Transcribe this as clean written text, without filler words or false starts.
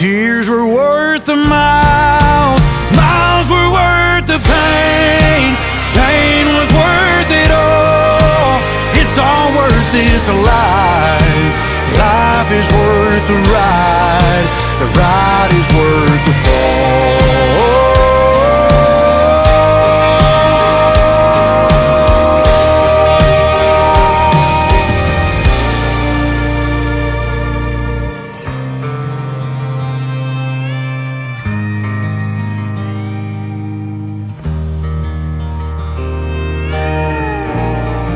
Tears were worth the miles, miles were worth the pain, pain was worth it all. It's all worth this life. Life is worth the ride is worth the fall.